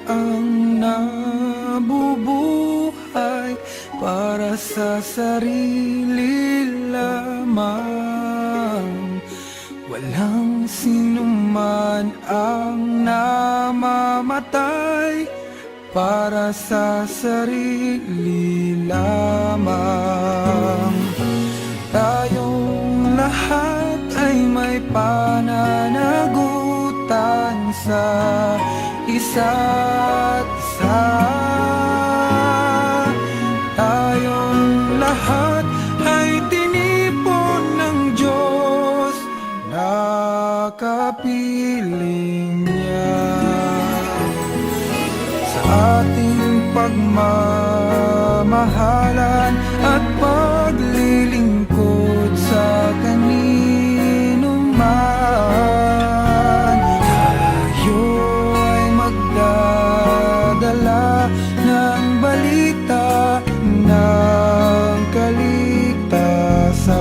ang nabubuhay para sa sarili lamang. Walang sinuman ang namamatay para sa sarili lamang. Tayong lahat ay may pananagutan sa isa't isa. Tayong lahat ay tinipon ng Diyos na kapiling niya. Sa ating pagmamahalan at paglilingkod sa kanino man, tayo ay magdadala ng balita ng kaligtasan.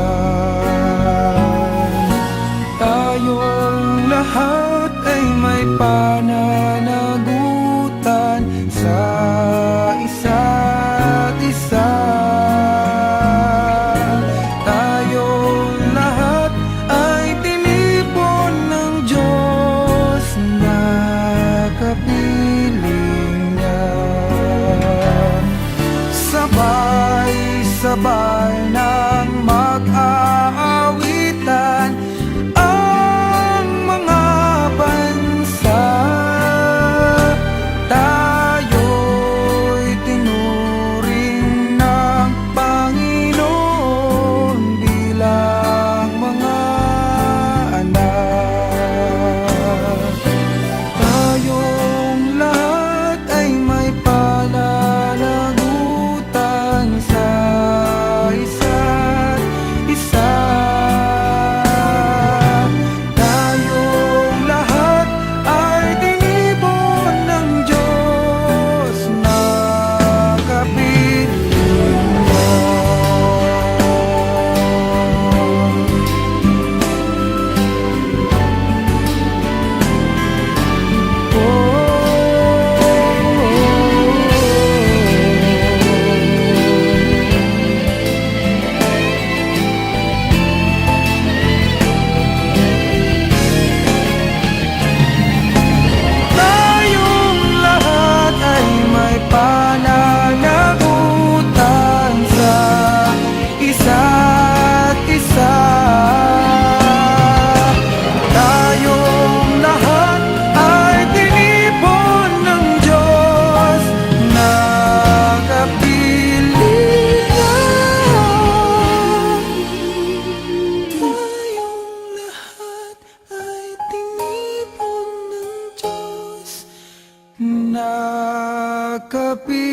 Tayong lahat ay may pananagutan sa isa't isa. Tayong lahat ay tinipon ng Diyos na kapiling niya. Sabay-sabay nang mag-aawitan ang mga bansa. Tayo'y tinuring ng Panginoon bilang mga anak. Tayong lahat ay may pananagutan sa isa't isa. Tayong lahat ay tinipon ng Diyos na kapiling niya. Tayong lahat ay may pananagutan sa isa't isa. Tayong lahat ay tinipon ng Diyos na kapiling niya. Tayong lahat ay tinipon ng Diyos na kapiling